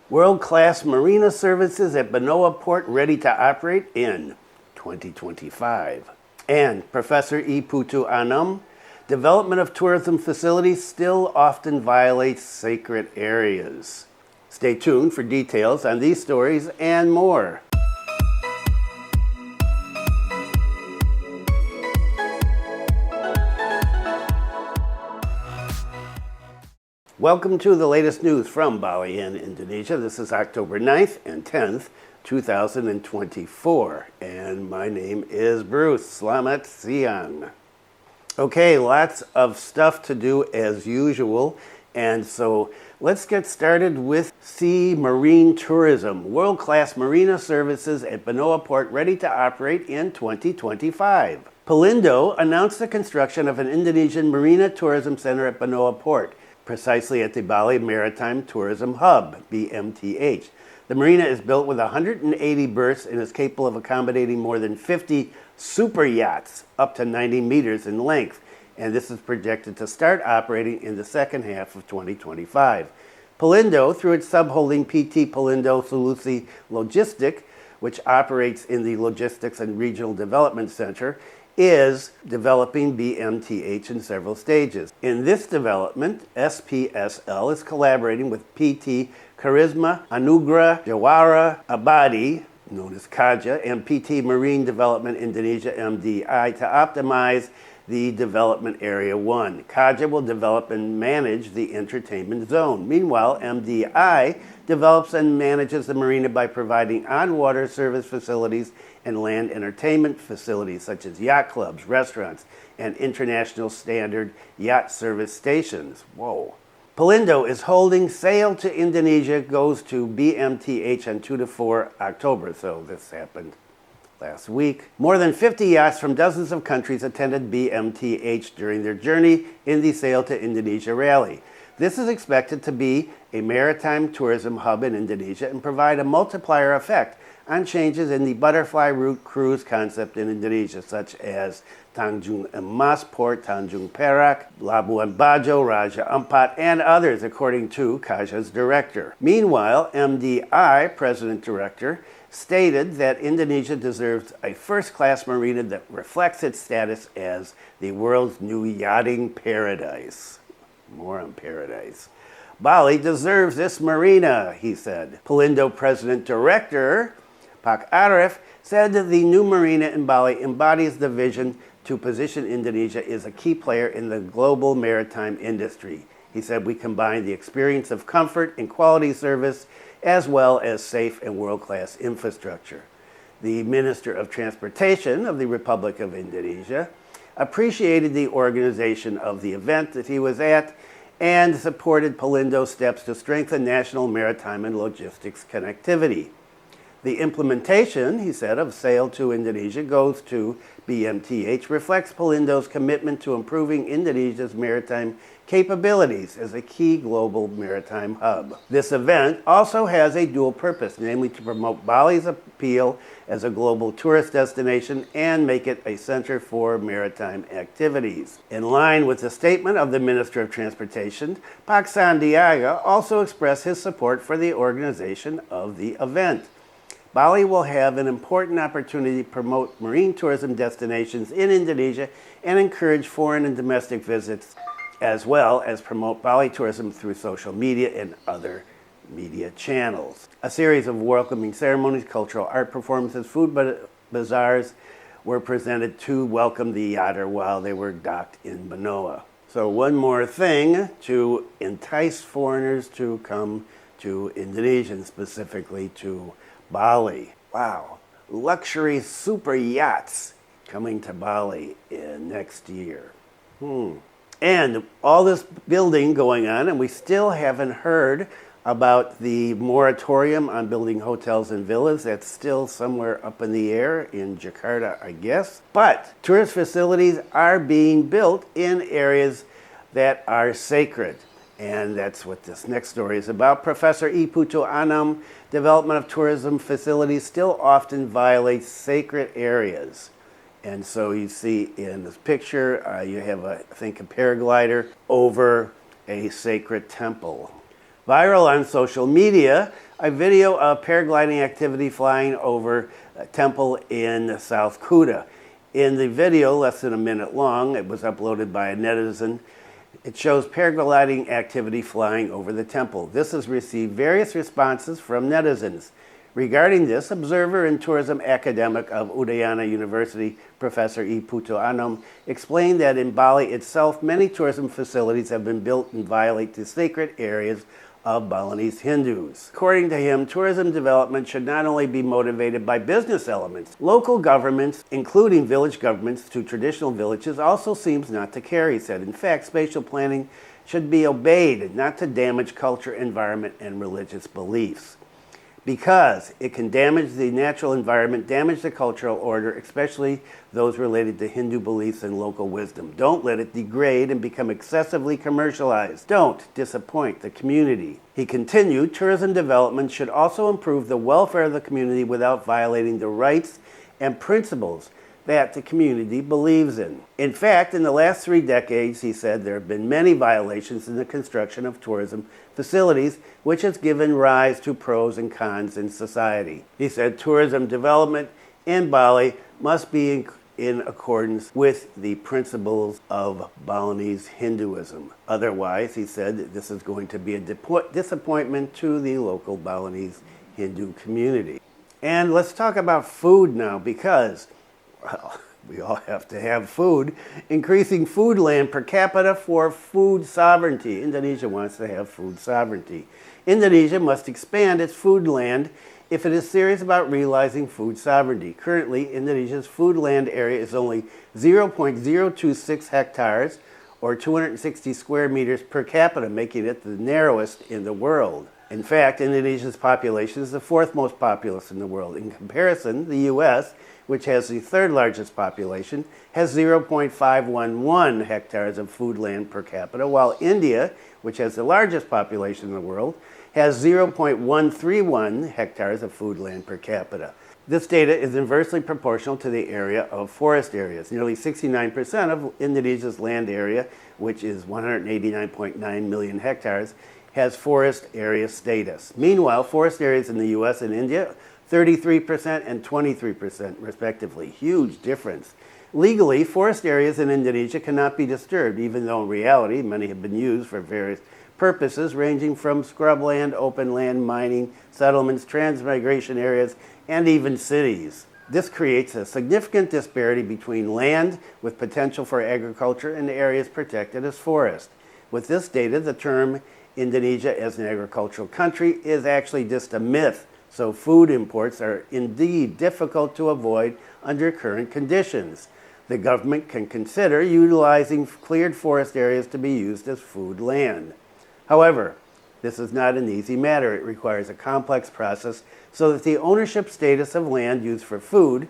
World-class marina services at Benoa Port ready to operate in 2025. And Professor Putu Anom, development of tourism facilities still often violates sacred areas. Stay tuned for details on these stories and more. Welcome to the latest news from Bali in Indonesia. This is October 9th and 10th, 2024. And my name is Bruce. Selamat siang. Okay, lots of stuff to do as usual. And so let's get started with sea marine tourism. World-class marina services at Benoa Port ready to operate in 2025. Pelindo announced the construction of an Indonesian marina tourism center at Benoa Port, precisely at the Bali Maritime Tourism Hub, BMTH. The marina is built with 180 berths and is capable of accommodating more than 50 super yachts up to 90 meters in length, and this is projected to start operating in the second half of 2025. Pelindo, through its subholding PT Pelindo Solusi Logistik, which operates in the Logistics and Regional Development Center, is developing BMTH in several stages. In this development, SPSL is collaborating with PT Charisma Anugrah Jawara Abadi, known as Kaja, and PT Marine Development Indonesia MDI to optimize the development area 1. Kaja will develop and manage the entertainment zone. Meanwhile, MDI develops and manages the marina by providing on-water service facilities and land entertainment facilities such as yacht clubs, restaurants, and international standard yacht service stations. Whoa. Pelindo is holding Sail to Indonesia goes to BMTH on 2 to 4 October, so this happened last week. More than 50 yachts from dozens of countries attended BMTH during their journey in the Sail to Indonesia rally. This is expected to be a maritime tourism hub in Indonesia and provide a multiplier effect on changes in the butterfly route cruise concept in Indonesia, such as Tanjung Emas Port, Tanjung Perak, Labuan Bajo, Raja Ampat, and others, according to Kaja's director. Meanwhile, MDI President Director stated that Indonesia deserves a first-class marina that reflects its status as the world's new yachting paradise. More on paradise. Bali deserves this marina, he said. Pelindo President Director Pak Arif said that the new marina in Bali embodies the vision to position Indonesia as a key player in the global maritime industry. He said, "We combine the experience of comfort and quality service as well as safe and world-class infrastructure." The Minister of Transportation of the Republic of Indonesia appreciated the organization of the event that he was at and supported Pelindo's steps to strengthen national maritime and logistics connectivity. The implementation, he said, of Sail to Indonesia goes to BMTH reflects Pelindo's commitment to improving Indonesia's maritime capabilities as a key global maritime hub. This event also has a dual purpose, namely to promote Bali's appeal as a global tourist destination and make it a center for maritime activities. In line with the statement of the Minister of Transportation, Pak Sandiaga also expressed his support for the organization of the event. Bali will have an important opportunity to promote marine tourism destinations in Indonesia and encourage foreign and domestic visits, as well as promote Bali tourism through social media and other media channels. A series of welcoming ceremonies, cultural art performances, food bazaars were presented to welcome the yachter while they were docked in Benoa. So one more thing to entice foreigners to come to Indonesia, specifically to Bali. Wow. Luxury super yachts coming to Bali in next year. And all this building going on, and we still haven't heard about the moratorium on building hotels and villas. That's still somewhere up in the air in Jakarta, I guess. But tourist facilities are being built in areas that are sacred. And that's what this next story is about. Professor Putu Anom, development of tourism facilities still often violates sacred areas. And so you see in this picture, you have, I think, a paraglider over a sacred temple. Viral on social media, a video of paragliding activity flying over a temple in South Kuta. In the video, less than a minute long, it was uploaded by a netizen. It shows paragliding activity flying over the temple. This has received various responses from netizens. Regarding this, observer and tourism academic of Udayana University, Professor Putu Anom, explained that in Bali itself, many tourism facilities have been built and violate the sacred areas of Balinese Hindus. According to him, tourism development should not only be motivated by business elements. Local governments, including village governments to traditional villages, also seems not to care, he said. In fact, spatial planning should be obeyed, not to damage culture, environment, and religious beliefs, because it can damage the natural environment, damage the cultural order, especially those related to Hindu beliefs and local wisdom. Don't let it degrade and become excessively commercialized. Don't disappoint the community. He continued, tourism development should also improve the welfare of the community without violating the rights and principles that the community believes in. In fact, in the last 3 decades, he said, there have been many violations in the construction of tourism facilities, which has given rise to pros and cons in society. He said tourism development in Bali must be in accordance with the principles of Balinese Hinduism. Otherwise, he said, this is going to be a disappointment to the local Balinese Hindu community. And let's talk about food now, because well, we all have to have food. Increasing food land per capita for food sovereignty. Indonesia wants to have food sovereignty. Indonesia must expand its food land if it is serious about realizing food sovereignty. Currently, Indonesia's food land area is only 0.026 hectares, or 260 square meters per capita, making it the narrowest in the world. In fact, Indonesia's population is the 4th most populous in the world. In comparison, the U.S., which has the 3rd largest population, has 0.511 hectares of food land per capita, while India, which has the largest population in the world, has 0.131 hectares of food land per capita. This data is inversely proportional to the area of forest areas. Nearly 69% of Indonesia's land area, which is 189.9 million hectares, has forest area status. Meanwhile, forest areas in the U.S. and India, 33% and 23% respectively. Huge difference. Legally, forest areas in Indonesia cannot be disturbed, even though in reality many have been used for various purposes ranging from scrubland, open land, mining, settlements, transmigration areas, and even cities. This creates a significant disparity between land with potential for agriculture and areas protected as forest. With this data, the term Indonesia as an agricultural country is actually just a myth. So food imports are indeed difficult to avoid under current conditions. The government can consider utilizing cleared forest areas to be used as food land. However, this is not an easy matter. It requires a complex process so that the ownership status of land used for food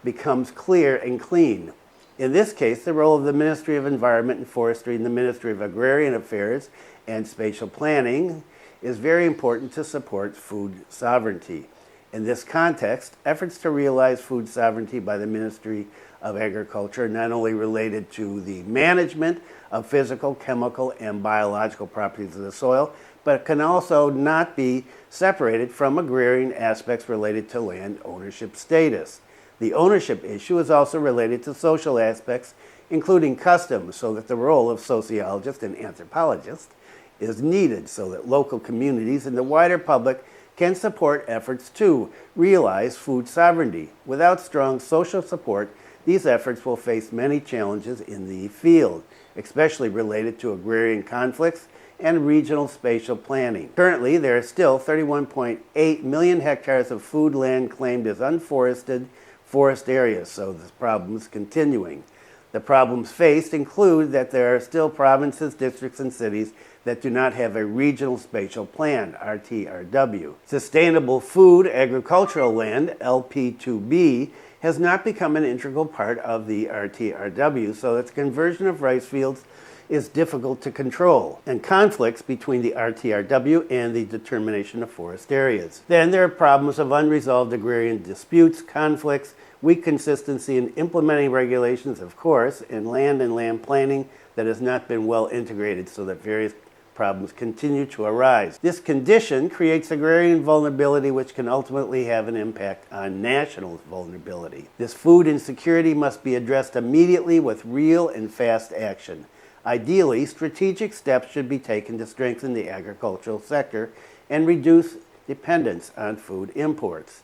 becomes clear and clean. In this case, the role of the Ministry of Environment and Forestry and the Ministry of Agrarian Affairs and Spatial Planning is very important to support food sovereignty. In this context, efforts to realize food sovereignty by the Ministry of Agriculture are not only related to the management of physical, chemical, and biological properties of the soil, but can also not be separated from agrarian aspects related to land ownership status. The ownership issue is also related to social aspects, including customs, so that the role of sociologists and anthropologists is needed so that local communities and the wider public can support efforts to realize food sovereignty. Without strong social support, these efforts will face many challenges in the field, especially related to agrarian conflicts and regional spatial planning. Currently, there are still 31.8 million hectares of food land claimed as unforested forest areas, so this problem is continuing. The problems faced include that there are still provinces, districts, and cities that do not have a regional spatial plan, RTRW. Sustainable food agricultural land, LP2B, has not become an integral part of the RTRW, so its conversion of rice fields is difficult to control, and conflicts between the RTRW and the determination of forest areas. Then there are problems of unresolved agrarian disputes, conflicts, weak consistency in implementing regulations, of course, and land planning that has not been well integrated so that various problems continue to arise. This condition creates agrarian vulnerability, which can ultimately have an impact on national vulnerability. This food insecurity must be addressed immediately with real and fast action. Ideally, strategic steps should be taken to strengthen the agricultural sector and reduce dependence on food imports.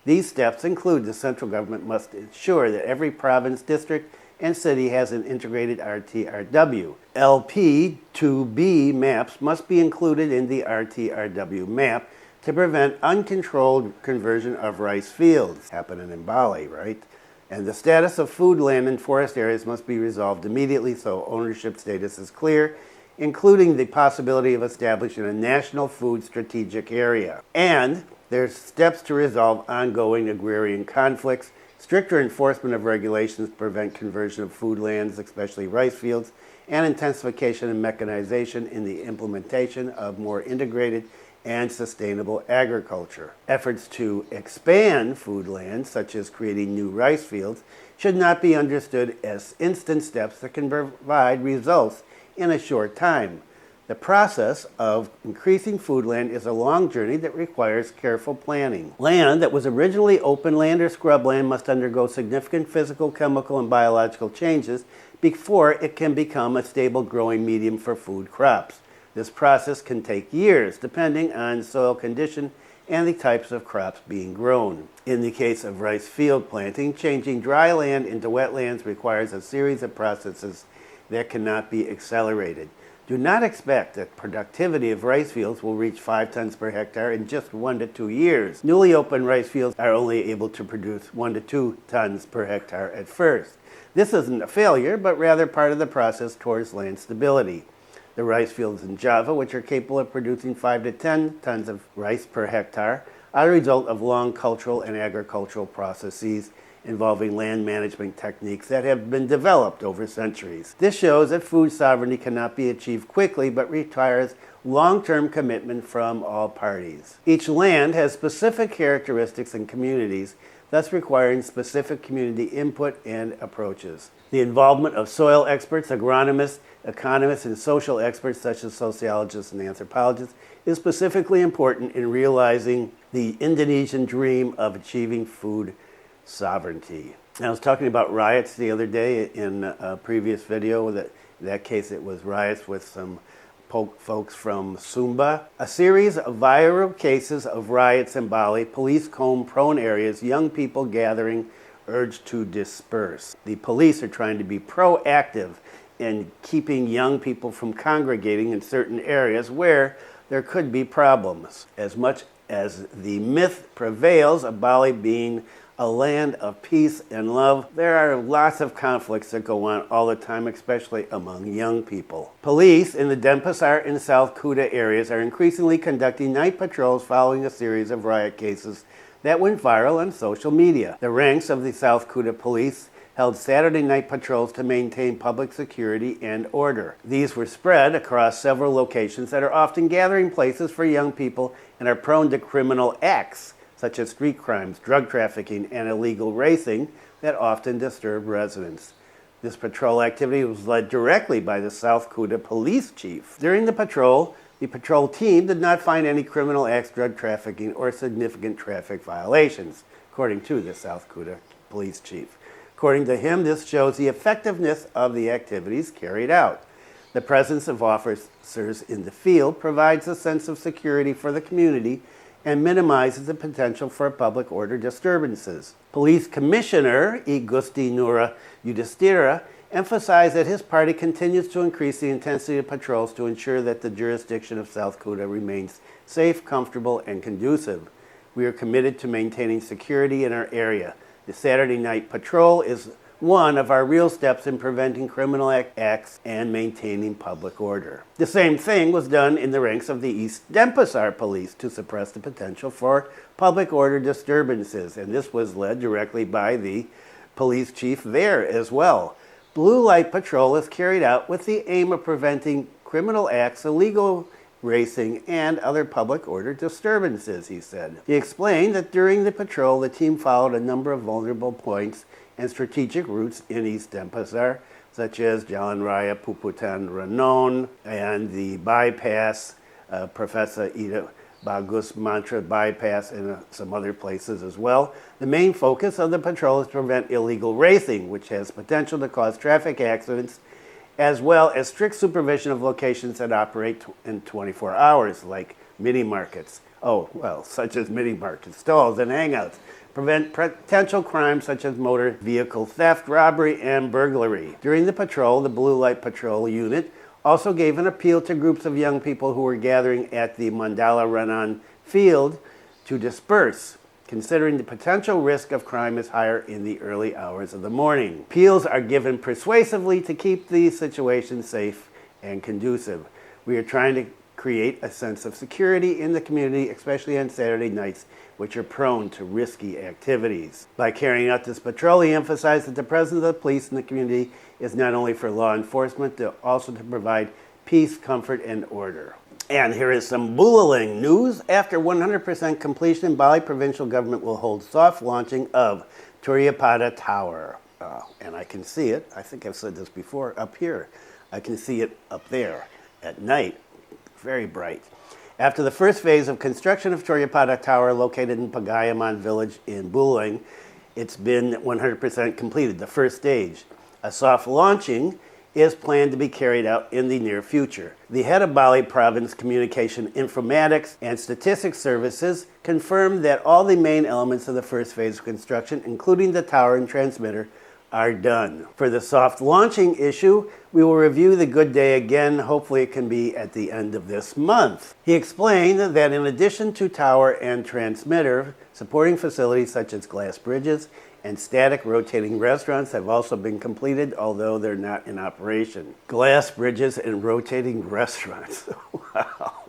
These steps include the central government must ensure that every province, district, and city has an integrated RTRW. LP2B maps must be included in the RTRW map to prevent uncontrolled conversion of rice fields, happening in Bali, right? And the status of food, land, and forest areas must be resolved immediately so ownership status is clear, including the possibility of establishing a national food strategic area. And there's steps to resolve ongoing agrarian conflicts, stricter enforcement of regulations to prevent conversion of food lands, especially rice fields, and intensification and mechanization in the implementation of more integrated and sustainable agriculture. Efforts to expand food lands, such as creating new rice fields, should not be understood as instant steps that can provide results in a short time. The process of increasing food land is a long journey that requires careful planning. Land that was originally open land or scrubland must undergo significant physical, chemical, and biological changes before it can become a stable growing medium for food crops. This process can take years, depending on soil condition and the types of crops being grown. In the case of rice field planting, changing dry land into wetlands requires a series of processes that cannot be accelerated. Do not expect that productivity of rice fields will reach 5 tons per hectare in just 1 to 2 years. Newly opened rice fields are only able to produce 1 to 2 tons per hectare at first. This isn't a failure, but rather part of the process towards land stability. The rice fields in Java, which are capable of producing 5 to 10 tons of rice per hectare, are a result of long cultural and agricultural processes involving land management techniques that have been developed over centuries. This shows that food sovereignty cannot be achieved quickly, but requires long-term commitment from all parties. Each land has specific characteristics and communities, thus requiring specific community input and approaches. The involvement of soil experts, agronomists, economists, and social experts such as sociologists and anthropologists is specifically important in realizing the Indonesian dream of achieving food sovereignty. I was talking about riots the other day in a previous video. In that case, it was riots with some folks from Sumba. A series of viral cases of riots in Bali, police comb prone areas, young people gathering, urged to disperse. The police are trying to be proactive in keeping young people from congregating in certain areas where there could be problems. As much as the myth prevails of Bali being a land of peace and love, there are lots of conflicts that go on all the time, especially among young people. Police in the Denpasar and South Kuta areas are increasingly conducting night patrols following a series of riot cases that went viral on social media. The ranks of the South Kuta police held Saturday night patrols to maintain public security and order. These were spread across several locations that are often gathering places for young people and are prone to criminal acts, such as street crimes, drug trafficking, and illegal racing that often disturb residents. This patrol activity was led directly by the South Kuta police chief. During the patrol team did not find any criminal acts, drug trafficking, or significant traffic violations, according to the South Kuta police chief. According to him, this shows the effectiveness of the activities carried out. The presence of officers in the field provides a sense of security for the community and minimizes the potential for public order disturbances. Police Commissioner I Gusti Nura Yudhistira emphasized that his party continues to increase the intensity of patrols to ensure that the jurisdiction of South Kuta remains safe, comfortable, and conducive. We are committed to maintaining security in our area. The Saturday night patrol is one of our real steps in preventing criminal acts and maintaining public order. The same thing was done in the ranks of the East Denpasar police to suppress the potential for public order disturbances, and this was led directly by the police chief there as well. Blue light patrol is carried out with the aim of preventing criminal acts, illegal racing, and other public order disturbances, he said. He explained that during the patrol, the team followed a number of vulnerable points and strategic routes in East Denpasar such as Jalan Raya Puputan Renon and the bypass, Professor Ida Bagus Mantra bypass, and some other places as well. The main focus of the patrol is to prevent illegal racing, which has potential to cause traffic accidents, as well as strict supervision of locations that operate in 24 hours, like mini markets. Oh, well, such as mini markets, stalls, and hangouts. Prevent potential crimes such as motor vehicle theft, robbery, and burglary. During the patrol, the Blue Light Patrol Unit also gave an appeal to groups of young people who were gathering at the Mandala Renan field to disperse, considering the potential risk of crime is higher in the early hours of the morning. Appeals are given persuasively to keep the situation safe and conducive. We are trying to create a sense of security in the community, especially on Saturday nights, which are prone to risky activities. By carrying out this patrol, he emphasized that the presence of the police in the community is not only for law enforcement, but also to provide peace, comfort, and order. And here is some Bulaling news. After 100% completion, Bali provincial government will hold soft launching of Turyapada Tower. And I can see it, I think I've said this before, up here. I can see it up there at night, very bright. After the first phase of construction of Turyapada Tower, located in Pagayaman village in Bulaling, it's been 100% completed, the first stage. A soft launching is planned to be carried out in the near future. The head of Bali Province Communication Informatics and Statistics Services confirmed that all the main elements of the first phase of construction, including the tower and transmitter, are done. For the soft launching issue, we will review the good day again. Hopefully it can be at the end of this month. He explained that in addition to tower and transmitter, supporting facilities such as glass bridges and static rotating restaurants have also been completed, although they're not in operation. Glass bridges and rotating restaurants. Wow.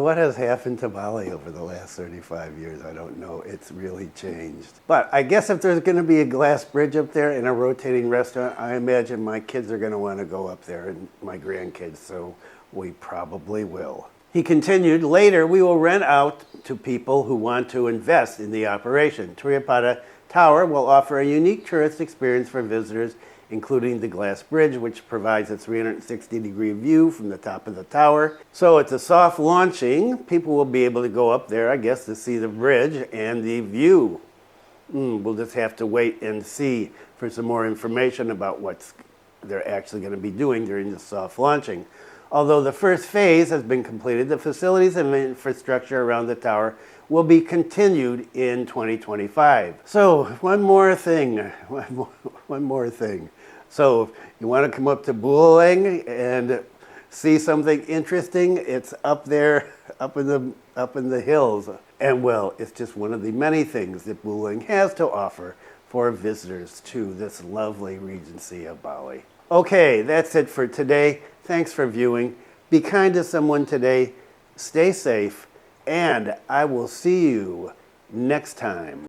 What has happened to Bali over the last 35 years? I don't know. It's really changed. But I guess if there's going to be a glass bridge up there and a rotating restaurant, I imagine my kids are going to want to go up there, and my grandkids, so we probably will. He continued, later we will rent out to people who want to invest in the operation. Turyapada Tower will offer a unique tourist experience for visitors, including the glass bridge, which provides a 360-degree view from the top of the tower. So it's a soft launching. People will be able to go up there, I guess, to see the bridge and the view. We'll just have to wait and see for some more information about what they're actually going to be doing during the soft launching. Although the first phase has been completed, the facilities and infrastructure around the tower will be continued in 2025. So one more thing. So if you want to come up to Bulaling and see something interesting, it's up there, up in the hills. And well, it's just one of the many things that Bulaling has to offer for visitors to this lovely Regency of Bali. Okay, that's it for today. Thanks for viewing. Be kind to someone today. Stay safe, and I will see you next time.